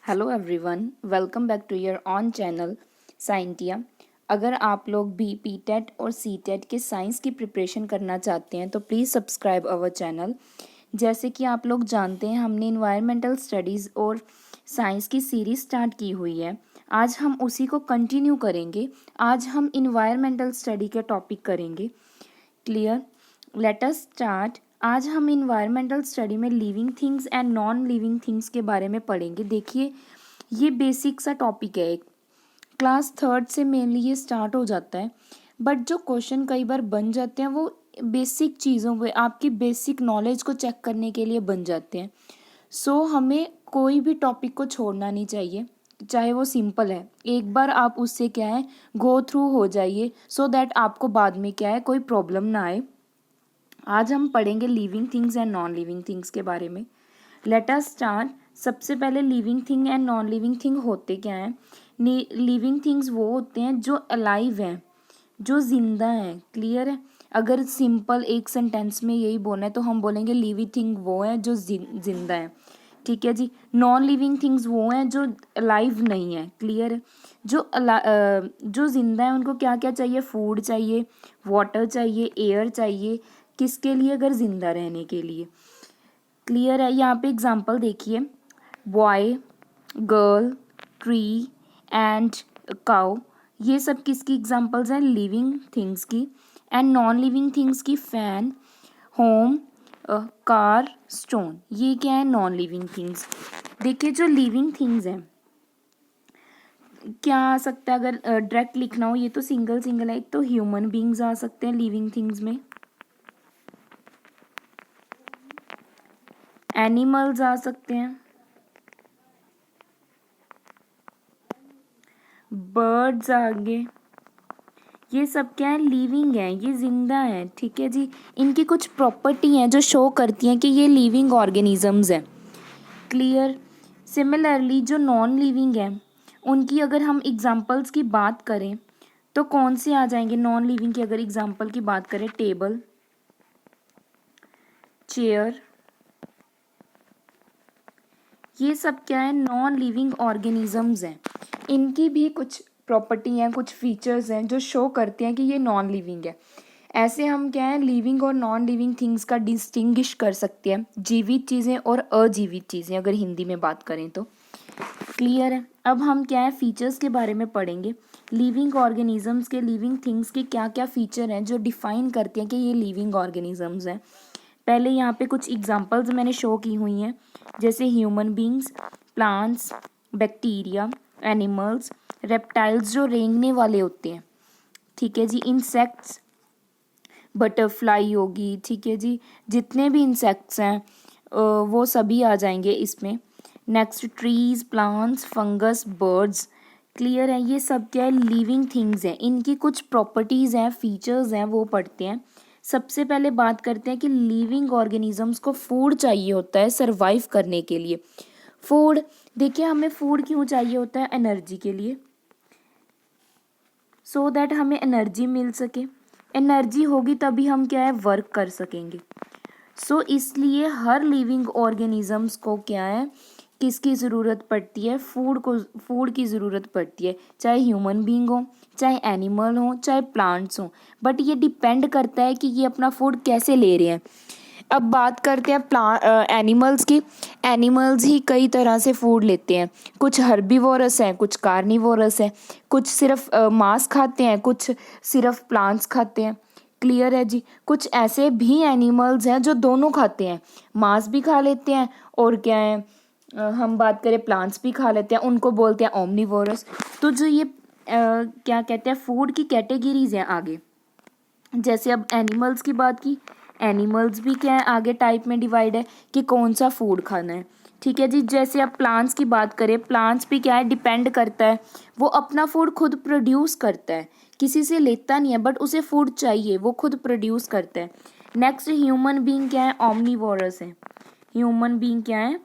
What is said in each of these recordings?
Hello everyone, welcome back to your own channel Scientia. अगर आप लोग भी पीटेट और सीटेट के साइंस की प्रिपरेशन करना चाहते हैं तो प्लीज़ सब्सक्राइब अवर चैनल। जैसे कि आप लोग जानते हैं, हमने इन्वायरमेंटल स्टडीज़ और साइंस की सीरीज़ स्टार्ट की हुई है। आज हम उसी को कंटिन्यू करेंगे। आज हम इन्वायरमेंटल स्टडी के टॉपिक करेंगे। क्लियर? Let us start. आज हम इन्वायरमेंटल स्टडी में living things and non living things के बारे में पढ़ेंगे। देखिए, ये बेसिक सा टॉपिक है। एक क्लास थर्ड से मेनली ये स्टार्ट हो जाता है, बट जो क्वेश्चन कई बार बन जाते हैं वो बेसिक चीज़ों पे, आपकी बेसिक नॉलेज को चेक करने के लिए बन जाते हैं। सो हमें कोई भी टॉपिक को छोड़ना नहीं चाहिए, चाहे वो सिंपल है। एक बार आप उससे क्या है गो थ्रू हो जाइए, सो दैट आपको बाद में क्या है कोई प्रॉब्लम ना आए। आज हम पढ़ेंगे living things and non living things के बारे में। Let us start. सबसे पहले living thing and non living thing होते क्या हैं? लिविंग थिंग्स वो होते हैं जो अलाइव हैं, जो जिंदा हैं। क्लियर है? अगर सिंपल एक सेंटेंस में यही बोलना है तो हम बोलेंगे लिविंग थिंग वो है जो जिंदा है। ठीक है जी। नॉन लिविंग थिंग्स वो हैं जो अलाइव नहीं है। क्लियर है? जो जिंदा है उनको क्या क्या चाहिए? फूड चाहिए, वाटर चाहिए, एयर चाहिए। किसके लिए? अगर जिंदा रहने के लिए। क्लियर है? यहाँ पे एग्जांपल देखिए, boy, girl, tree and cow. ये सब किसकी एग्जांपल्स हैं? लिविंग थिंग्स की। एंड नॉन लिविंग थिंग्स की फैन, होम, कार, स्टोन। ये क्या है? Non living things. देखिए, जो लिविंग थिंग्स हैं क्या आ सकता है? अगर डायरेक्ट लिखना हो, ये तो सिंगल सिंगल है। एक तो ह्यूमन बींग्स आ सकते हैं लिविंग थिंग्स में, एनिमल्स आ सकते हैं, बर्ड्स आगे। ये सब क्या है? लिविंग है, ये जिंदा है। ठीक है जी। इनकी कुछ प्रॉपर्टी हैं जो शो करती हैं कि ये लिविंग ऑर्गेनिजम्स हैं। क्लियर? सिमिलरली जो नॉन लिविंग है उनकी अगर हम एग्जांपल्स की बात करें तो कौन से आ जाएंगे? नॉन लिविंग की अगर एग्जांपल की बात करें, टेबल, चेयर, ये सब क्या है? नॉन लिविंग ऑर्गेनिजम्स हैं। इनकी भी कुछ प्रॉपर्टी हैं, कुछ फीचर्स हैं जो शो करते हैं कि ये नॉन लिविंग है। ऐसे हम क्या है लिविंग और नॉन लिविंग थिंग्स का डिस्टिंग्विश कर सकते हैं, जीवित चीज़ें और अजीवित चीज़ें, अगर हिंदी में बात करें तो। क्लियर है? अब हम क्या है फीचर्स के बारे में पढ़ेंगे। लिविंग ऑर्गेनिजम्स के, लिविंग थिंग्स के क्या क्या फीचर हैं जो डिफाइन करते हैं कि ये लिविंग ऑर्गेनिजम्स हैं। पहले यहाँ पे कुछ एग्जांपल्स मैंने शो की हुई हैं, जैसे human beings, plants, bacteria, animals, reptiles जो रेंगने वाले होते हैं। ठीक है जी। इंसेक्ट्स, बटरफ्लाई होगी। ठीक है जी। जितने भी इंसेक्ट्स हैं वो सभी आ जाएंगे इसमें। Next, trees, plants, fungus, birds. Clear है? ये सब क्या है? लिविंग थिंग्स हैं। इनकी कुछ प्रॉपर्टीज़ हैं, फीचर्स हैं, वो पढ़ते हैं। सबसे पहले बात करते हैं कि लिविंग ऑर्गेनिजम्स को फूड चाहिए होता है सरवाइव करने के लिए। फूड, देखिए हमें फूड क्यों चाहिए होता है? एनर्जी के लिए, सो दैट हमें एनर्जी मिल सके। एनर्जी होगी तभी हम क्या है वर्क कर सकेंगे। सो इसलिए हर लिविंग ऑर्गेनिजम्स को क्या है किसकी ज़रूरत पड़ती है? फूड को, फूड की ज़रूरत पड़ती है। चाहे ह्यूमन बीइंग हो, चाहे एनिमल हो, चाहे प्लांट्स हो, बट ये डिपेंड करता है कि ये अपना फूड कैसे ले रहे हैं। अब बात करते हैं एनिमल्स की। एनिमल्स ही कई तरह से फूड लेते हैं। कुछ हर्बीवोरस हैं, कुछ कार्निवोरस हैं, कुछ सिर्फ मांस खाते हैं, कुछ सिर्फ प्लांट्स खाते हैं। क्लियर है जी। कुछ ऐसे भी एनिमल्स हैं जो दोनों खाते हैं, मांस भी खा लेते हैं और क्या है हम बात करें प्लांट्स भी खा लेते हैं, उनको बोलते हैं ओमनिवोरस। तो जो ये क्या कहते हैं फूड की कैटेगरीज हैं आगे। जैसे अब एनिमल्स की बात की, एनिमल्स भी क्या है आगे टाइप में डिवाइड है कि कौन सा फूड खाना है। ठीक है जी। जैसे अब प्लांट्स की बात करें, प्लांट्स भी क्या है डिपेंड करता है, वो अपना फूड खुद प्रोड्यूस करता है, किसी से लेता नहीं है, बट उसे फूड चाहिए, वो खुद प्रोड्यूस करता है। नेक्स्ट, ह्यूमन बीइंग क्या है? ओमनीवोरस है। ह्यूमन बीइंग क्या है?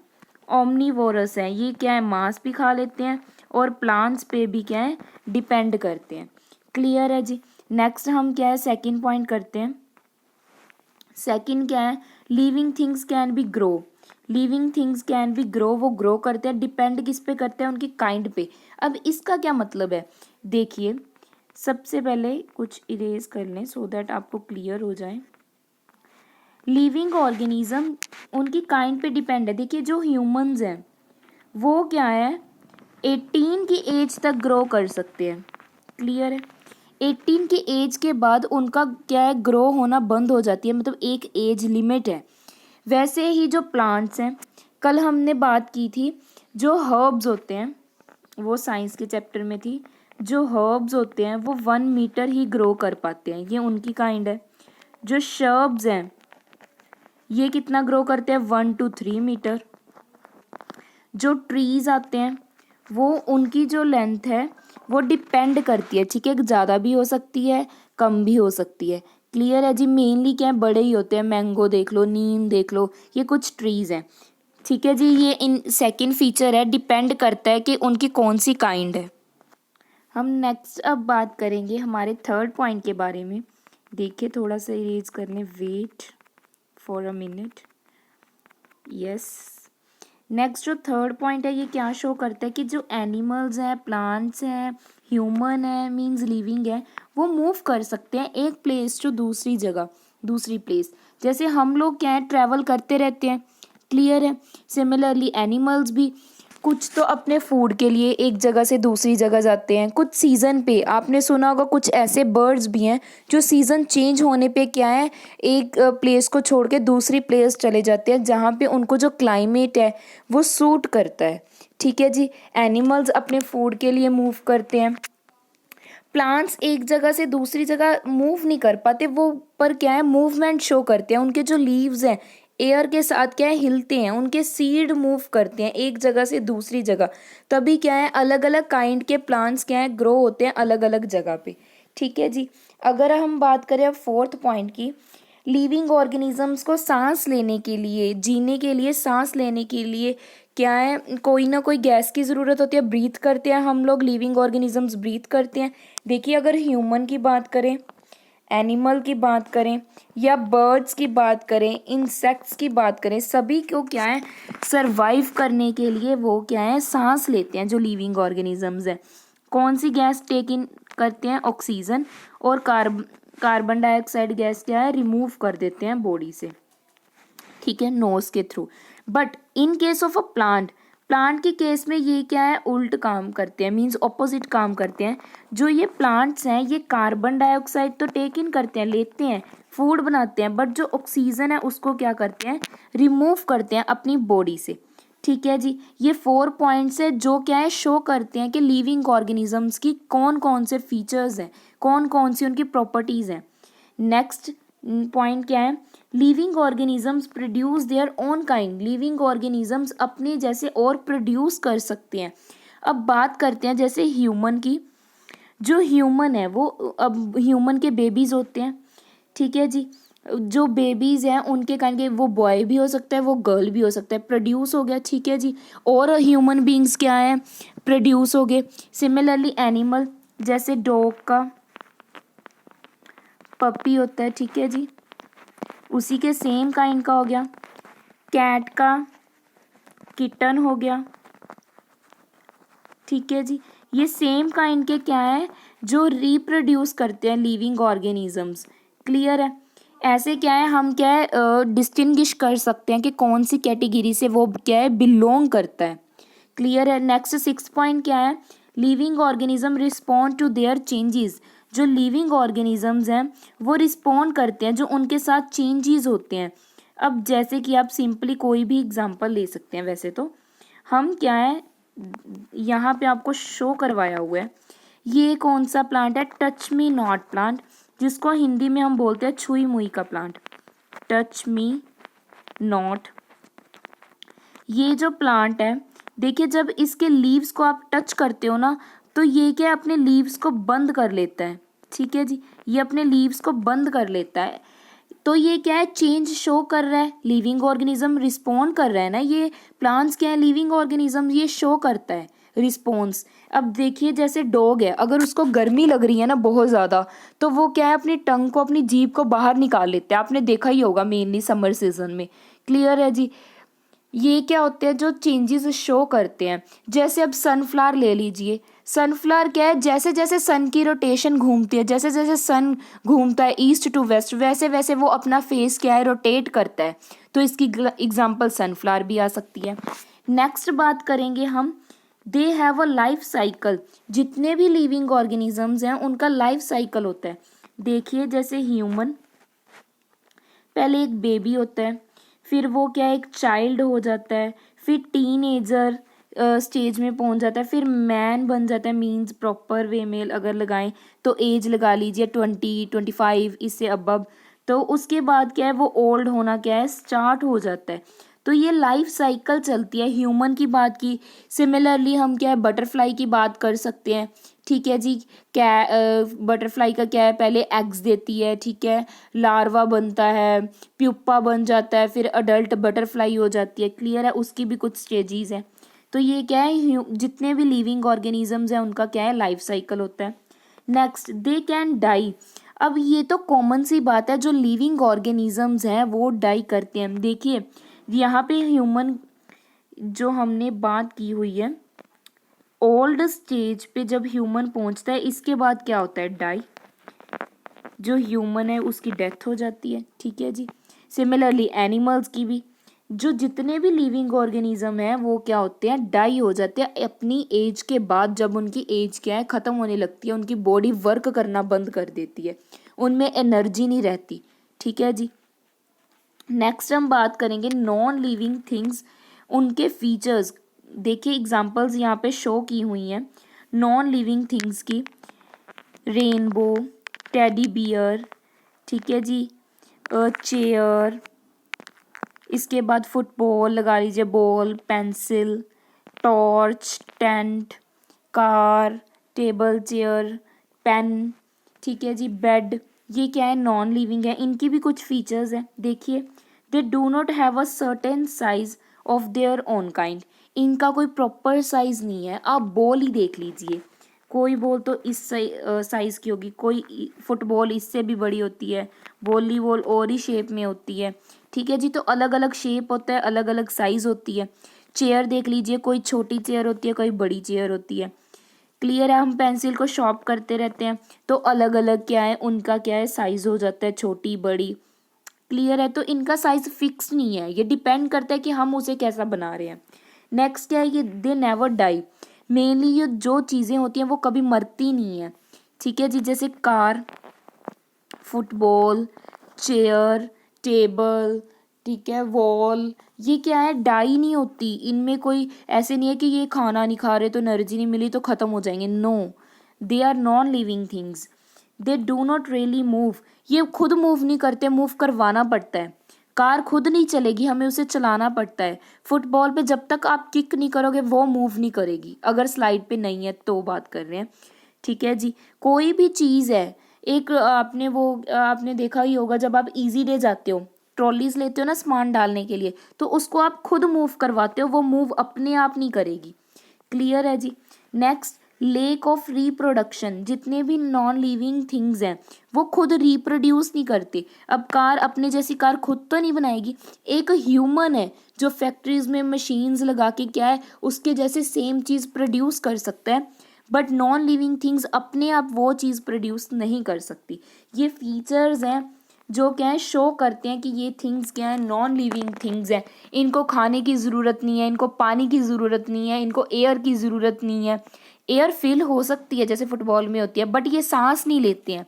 ओमनीवोरस है। ये क्या है मांस भी खा लेते हैं और प्लांट्स पे भी क्या है डिपेंड करते हैं। क्लियर है जी। नेक्स्ट हम क्या है सेकंड पॉइंट करते हैं। सेकंड क्या है? Living things can be grow. Living things can be grow, वो ग्रो करते हैं, डिपेंड किस पे करते हैं, उनकी काइंड पे। अब इसका क्या मतलब है, देखिए सबसे पहले कुछ इरेज कर लें सो दैट आपको क्लियर हो जाए। लिविंग ऑर्गेनिज्म उनकी काइंड पे डिपेंड है। देखिए जो ह्यूमंस हैं वो क्या है 18 की एज तक ग्रो कर सकते हैं, क्लियर है। 18 की एज के बाद उनका क्या है ग्रो होना बंद हो जाती है, मतलब एक एज लिमिट है। वैसे ही जो प्लांट्स हैं, कल हमने बात की थी जो हर्ब्स होते हैं, वो साइंस के चैप्टर में थी, जो हर्ब्स होते हैं वो 1 मीटर ही ग्रो कर पाते हैं, ये उनकी काइंड है। जो शर्ब्स हैं ये कितना ग्रो करते हैं 1 to 3 मीटर। जो ट्रीज आते हैं वो उनकी जो लेंथ है वो डिपेंड करती है, ठीक है, ज़्यादा भी हो सकती है कम भी हो सकती है, क्लियर है जी। मेनली क्या है बड़े ही होते हैं, मैंगो देख लो, नीम देख लो, ये कुछ ट्रीज हैं, ठीक है जी। ये इन सेकंड फीचर है, डिपेंड करता है कि उनकी कौन सी काइंड है। हम नेक्स्ट अब बात करेंगे हमारे थर्ड पॉइंट के बारे में। देखिए थोड़ा सा इरेज करने, wait for a minute, yes. Next जो थर्ड पॉइंट है ये क्या शो करता है कि जो एनिमल्स हैं, प्लांट्स हैं, ह्यूमन है, मीन्स लिविंग है, वो मूव कर सकते हैं एक प्लेस टू दूसरी जगह, दूसरी प्लेस। जैसे हम लोग क्या है ट्रैवल करते रहते हैं, क्लियर है। सिमिलरली एनिमल्स भी कुछ तो अपने फूड के लिए एक जगह से दूसरी जगह जाते हैं, कुछ सीज़न पे, आपने सुना होगा कुछ ऐसे बर्ड्स भी हैं जो सीज़न चेंज होने पे क्या है एक प्लेस को छोड़ के दूसरी प्लेस चले जाते हैं जहाँ पे उनको जो क्लाइमेट है वो सूट करता है, ठीक है जी। एनिमल्स अपने फूड के लिए मूव करते हैं। प्लांट्स एक जगह से दूसरी जगह मूव नहीं कर पाते, वो पर क्या है मूवमेंट शो करते हैं, उनके जो लीव्स हैं एयर के साथ क्या है हिलते हैं, उनके सीड मूव करते हैं एक जगह से दूसरी जगह, तभी क्या है अलग अलग काइंड के प्लांट्स क्या है ग्रो होते हैं अलग अलग जगह पे, ठीक है जी। अगर हम बात करें अब फोर्थ पॉइंट की, लिविंग ऑर्गेनिजम्स को सांस लेने के लिए, जीने के लिए, सांस लेने के लिए क्या है कोई ना कोई गैस की ज़रूरत होती है, ब्रीथ करते हैं हम लोग, लिविंग ऑर्गेनिजम्स ब्रीथ करते हैं। देखिए अगर ह्यूमन की बात करें, एनिमल की बात करें या बर्ड्स की बात करें, इंसेक्ट्स की बात करें, सभी को क्या है सरवाइव करने के लिए वो क्या है सांस लेते हैं जो लिविंग ऑर्गेनिजम्स हैं। कौन सी गैस टेक इन करते हैं, ऑक्सीजन, और कार्बन डाइऑक्साइड गैस क्या है रिमूव कर देते हैं बॉडी से, ठीक है, नोज के through. But in case of a plant, plant के केस में ये क्या है उल्ट काम करते हैं, मीन्स ऑपोजिट काम करते हैं। जो ये प्लांट्स हैं ये कार्बन डाइऑक्साइड तो टेक इन करते हैं, लेते हैं, फूड बनाते हैं, बट जो ऑक्सीजन है उसको क्या करते हैं रिमूव करते हैं अपनी बॉडी से, ठीक है जी। ये 4 पॉइंट्स है जो क्या है शो करते हैं कि लिविंग ऑर्गेनिजम्स की कौन कौन से फीचर्स हैं, कौन कौन सी उनकी प्रॉपर्टीज़ हैं। नेक्स्ट पॉइंट क्या है, living organisms produce their own kind, living organisms अपने जैसे और प्रोड्यूस कर सकते हैं। अब बात करते हैं जैसे ह्यूमन की, जो ह्यूमन है वो, अब ह्यूमन के बेबीज़ होते हैं, ठीक है जी। जो बेबीज़ हैं उनके काइंड के, वो बॉय भी हो सकता है वो गर्ल भी हो सकता है, प्रोड्यूस हो गया, ठीक है जी। और ह्यूमन बींग्स क्या है प्रोड्यूस हो गए। सिमिलरली एनिमल जैसे डॉग का पपी होता है, ठीक है जी, उसी के सेम काइंड का हो गया। कैट का किटन हो गया, ठीक है जी। ये सेम काइंड के क्या है जो रिप्रोड्यूस करते हैं लिविंग ऑर्गेनिजम्स, क्लियर है। ऐसे क्या है हम क्या है डिस्टिंग्विश कर सकते हैं कि कौन सी कैटेगरी से वो क्या है बिलोंग करता है, क्लियर है। नेक्स्ट 6 पॉइंट क्या है, living organism respond to their changes, जो लिविंग ऑर्गेनिजम्स हैं वो रिस्पॉन्ड करते हैं जो उनके साथ चेंजेस होते हैं। अब जैसे कि आप सिंपली कोई भी एग्जांपल ले सकते हैं, वैसे तो हम क्या है यहाँ पे आपको शो करवाया हुआ है, ये कौन सा प्लांट है, टच मी नॉट प्लांट, जिसको हिंदी में हम बोलते हैं छुई मुई का प्लांट, टच मी नॉट। ये जो प्लांट है देखिए जब इसके लीव्स को आप टच करते हो ना तो ये क्या है अपने लीव्स को बंद कर लेता है, ठीक है जी, ये अपने लीव्स को बंद कर लेता है। तो ये क्या है चेंज शो कर रहा है, लिविंग ऑर्गेनिज्म रिस्पॉन्ड कर रहा है ना, ये प्लांट्स क्या है लिविंग ऑर्गेनिज्म, ये शो करता है रिस्पॉन्स। अब देखिए जैसे डॉग है, अगर उसको गर्मी लग रही है ना बहुत ज़्यादा तो वो क्या है अपनी टंग को, अपनी जीभ को बाहर निकाल लेता है, आपने देखा ही होगा मेनली समर सीजन में, क्लियर है जी। ये क्या होते हैं, जो चेंजेस शो करते हैं। जैसे अब सनफ्लावर ले लीजिए, सनफ्लावर क्या है, जैसे जैसे सन की रोटेशन घूमती है, जैसे जैसे सन घूमता है ईस्ट टू वेस्ट, वैसे वैसे वो अपना फेस क्या है, रोटेट करता है। तो इसकी एग्जांपल सनफ्लावर भी आ सकती है। नेक्स्ट बात करेंगे हम, they have a life cycle. जितने भी लिविंग ऑर्गेनिजम्स हैं उनका लाइफ साइकिल होता है। देखिए जैसे ह्यूमन, पहले एक बेबी होता है, फिर वो क्या है, एक चाइल्ड हो जाता है, फिर टीनेजर स्टेज में पहुंच जाता है, फिर मैन बन जाता है, मींस प्रॉपर वे मेल अगर लगाएं तो एज लगा लीजिए 20-25 इससे अबव। तो उसके बाद क्या है, वो ओल्ड होना क्या है, स्टार्ट हो जाता है। तो ये लाइफ साइकिल चलती है। ह्यूमन की बात की, सिमिलरली हम क्या है, बटरफ्लाई की बात कर सकते हैं। ठीक है जी, क्या बटरफ्लाई का क्या है, पहले एग्स देती है, ठीक है, लार्वा बनता है, प्यूपा बन जाता है, फिर अडल्ट बटरफ्लाई हो जाती है। क्लियर है, उसकी भी कुछ स्टेजेस हैं। तो ये क्या है, जितने भी लिविंग ऑर्गेनिजम्स हैं उनका क्या है, लाइफ साइकिल होता है। Next, they can die. अब ये तो कॉमन सी बात है, जो लिविंग ऑर्गेनिजम्स हैं वो डाई करते हैं। देखिए यहाँ पे ह्यूमन जो हमने बात की हुई है, ओल्ड स्टेज पे जब ह्यूमन पहुंचता है, इसके बाद क्या होता है, डाई। जो ह्यूमन है उसकी डेथ हो जाती है। ठीक है जी, सिमिलरली एनिमल्स की भी, जो जितने भी लिविंग ऑर्गेनिज्म हैं वो क्या होते हैं, डाई हो जाते हैं अपनी एज के बाद। जब उनकी एज क्या है, ख़त्म होने लगती है, उनकी बॉडी वर्क करना बंद कर देती है, उनमें एनर्जी नहीं रहती। ठीक है जी, नेक्स्ट हम बात करेंगे नॉन लिविंग थिंग्स, उनके फीचर्स। देखिए एग्जांपल्स यहाँ पे शो की हुई हैं नॉन लिविंग थिंग्स की, रेनबो, टेडी बियर, ठीक है जी, चेयर, इसके बाद फुटबॉल लगा लीजिए, ball, pencil, torch, tent, car, table, chair, pen, ठीक है जी, बेड। ये क्या है, नॉन लिविंग है। इनकी भी कुछ फीचर्स हैं। देखिए, दे do not have a certain size of their own kind. इनका कोई प्रॉपर साइज नहीं है। आप बॉल ही देख लीजिए, कोई बॉल तो इस साइज़ की होगी, कोई फुटबॉल इससे भी बड़ी होती है, वॉलीबॉल और ही शेप में होती है। ठीक है जी, तो अलग अलग शेप होता है, अलग अलग साइज़ होती है। चेयर देख लीजिए, कोई छोटी चेयर होती है, कोई बड़ी चेयर होती है। क्लियर है, हम पेंसिल को शॉर्प करते रहते हैं तो अलग अलग क्या है, उनका क्या है, साइज़ हो जाता है, छोटी बड़ी। क्लियर है, तो इनका साइज़ फिक्स नहीं है, ये डिपेंड करता है कि हम उसे कैसा बना रहे हैं। नेक्स्ट क्या है, ये दे नेवर डाई। मेनली ये जो चीज़ें होती हैं वो कभी मरती नहीं है। ठीक है जी, जैसे कार, फुटबॉल, चेयर, टेबल, ठीक है, वॉल, ये क्या है, डाई नहीं होती। इनमें कोई ऐसे नहीं है कि ये खाना नहीं खा रहे तो एनर्जी नहीं मिली तो ख़त्म हो जाएंगे। No, they are non living things. They do not really move. ये खुद मूव नहीं करते, मूव करवाना पड़ता है। कार खुद नहीं चलेगी, हमें उसे चलाना पड़ता है। फुटबॉल पे जब तक आप किक नहीं करोगे वो मूव नहीं करेगी, अगर स्लाइड पे नहीं है तो बात कर रहे हैं। ठीक है जी, कोई भी चीज़ है, एक आपने देखा ही होगा, जब आप इजी डे जाते हो, ट्रॉलीज लेते हो ना सामान डालने के लिए, तो उसको आप खुद मूव करवाते हो, वो मूव अपने आप नहीं करेगी। क्लियर है जी। Next, lack of reproduction. जितने भी नॉन लिविंग थिंग्स हैं वो खुद रिप्रोड्यूस नहीं करते। अब कार, अपने जैसी कार खुद तो नहीं बनाएगी। एक ह्यूमन है जो फैक्ट्रीज में मशीन्स लगा के क्या है, उसके जैसे सेम चीज़ प्रोड्यूस कर सकता है, बट नॉन लिविंग थिंग्स अपने आप वो चीज़ प्रोड्यूस नहीं कर सकती। ये फीचर्स हैं जो क्या है, शो करते हैं कि ये थिंग्स क्या है, नॉन लिविंग थिंग्स हैं। इनको खाने की ज़रूरत नहीं है, इनको पानी की ज़रूरत नहीं है, इनको एयर की ज़रूरत नहीं है। एयर फिल हो सकती है जैसे फुटबॉल में होती है, बट ये सांस नहीं लेते हैं।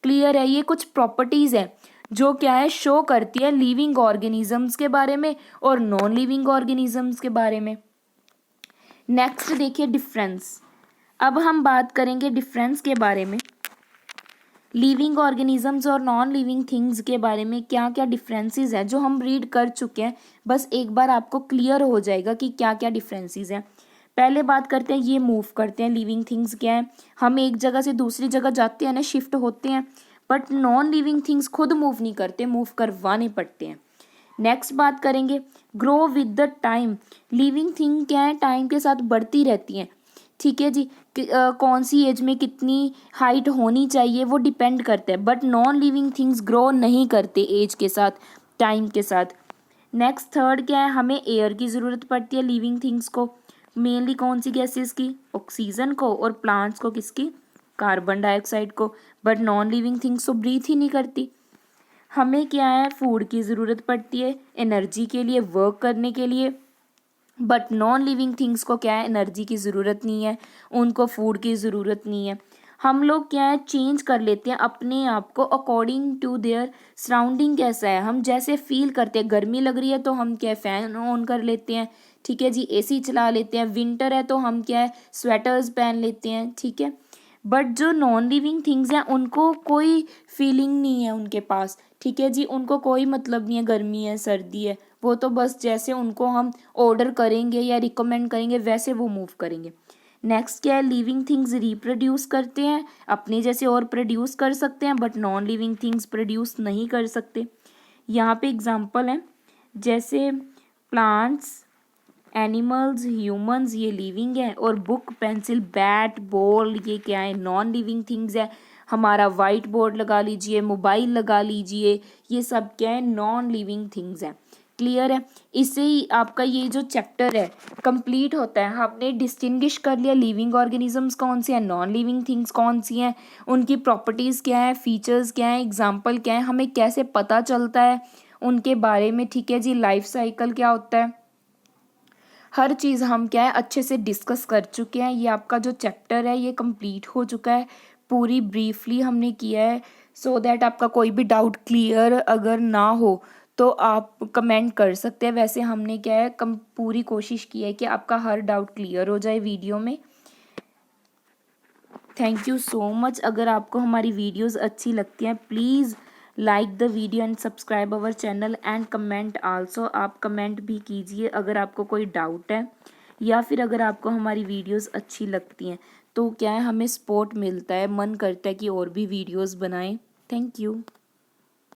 क्लियर है, ये कुछ प्रॉपर्टीज़ हैं जो क्या है, शो करती है लिविंग ऑर्गेनिजम्स के बारे में और नॉन लिविंग ऑर्गेनिजम्स के बारे में। नेक्स्ट देखिए, डिफरेंस। अब हम बात करेंगे डिफरेंस के बारे में, लिविंग ऑर्गेनिजम्स और नॉन लिविंग थिंग्स के बारे में क्या क्या डिफरेंसेस हैं, जो हम रीड कर चुके हैं। बस एक बार आपको क्लियर हो जाएगा कि क्या क्या डिफरेंसेस हैं। पहले बात करते हैं, ये मूव करते हैं। लिविंग थिंग्स क्या है, हम एक जगह से दूसरी जगह जाते हैं ना, शिफ्ट होते हैं, बट नॉन लिविंग थिंग्स खुद मूव नहीं करते, मूव करवाने पड़ते हैं। नेक्स्ट बात करेंगे, grow with the time. Living thing क्या है, टाइम के साथ बढ़ती रहती हैं। ठीक है जी, कौन सी एज में कितनी हाइट होनी चाहिए वो डिपेंड करता है, but non living things grow नहीं करते एज के साथ, टाइम के साथ। नेक्स्ट थर्ड क्या है, हमें एयर की ज़रूरत पड़ती है लिविंग थिंग्स को, मेनली कौन सी गैसेस की, ऑक्सीजन को, और प्लांट्स को किसकी, कार्बन डाइऑक्साइड को। बट नॉन लिविंग थिंग्स तो ब्रीथ ही नहीं करती। हमें क्या है, फूड की ज़रूरत पड़ती है एनर्जी के लिए, वर्क करने के लिए। बट नॉन लिविंग थिंग्स को क्या है, एनर्जी की ज़रूरत नहीं है, उनको फूड की ज़रूरत नहीं है। हम लोग क्या है, चेंज कर लेते हैं अपने आप को अकॉर्डिंग टू देयर सराउंडिंग। कैसा है, हम जैसे फील करते हैं, गर्मी लग रही है तो हम क्या है, फ़ैन ऑन कर लेते हैं, ठीक है जी, एसी चला लेते हैं। विंटर है तो हम क्या है, स्वेटर्स पहन लेते हैं, ठीक है। बट जो नॉन लिविंग थिंग्स हैं उनको कोई फीलिंग नहीं है उनके पास, ठीक है जी, उनको कोई मतलब नहीं है गर्मी है सर्दी है, वो तो बस जैसे उनको हम ऑर्डर करेंगे या रिकमेंड करेंगे वैसे वो मूव करेंगे। नेक्स्ट क्या है, लिविंग थिंग्स रिप्रोड्यूस करते हैं, अपने जैसे और प्रोड्यूस कर सकते हैं, but non living things produce नहीं कर सकते। यहाँ पे एग्जांपल है, जैसे प्लांट्स, एनिमल्स, ह्यूमंस ये लिविंग है, और बुक, पेंसिल, बैट, बॉल ये क्या है, नॉन लिविंग थिंग्स है। हमारा वाइट बोर्ड लगा लीजिए, मोबाइल लगा लीजिए, ये सब क्या है, नॉन लिविंग थिंग्स है। क्लियर है, इससे ही आपका ये जो चैप्टर है कंप्लीट होता है। हमने डिस्टिंग्विश कर लिया लिविंग ऑर्गेनिजम्स कौन सी हैं, नॉन लिविंग थिंग्स कौन सी हैं, उनकी प्रॉपर्टीज़ क्या है, फीचर्स क्या है, एग्जाम्पल क्या है, हमें कैसे पता चलता है उनके बारे में, ठीक है जी, लाइफ साइकिल क्या होता है, हर चीज़ हम क्या है अच्छे से डिस्कस कर चुके हैं। ये आपका जो चैप्टर है ये कंप्लीट हो चुका है, पूरी ब्रीफली हमने किया है, सो दैट आपका कोई भी डाउट क्लियर अगर ना हो तो आप कमेंट कर सकते हैं। वैसे हमने क्या है पूरी कोशिश की है कि आपका हर डाउट क्लियर हो जाए वीडियो में। Thank you so much. अगर आपको हमारी वीडियोस अच्छी लगती हैं please like the video and subscribe our channel and comment also. आप कमेंट भी कीजिए अगर आपको कोई डाउट है, या फिर अगर आपको हमारी वीडियोस अच्छी लगती हैं तो क्या है, हमें सपोर्ट मिलता है, मन करता है कि और भी वीडियोस बनाएं। Thank you.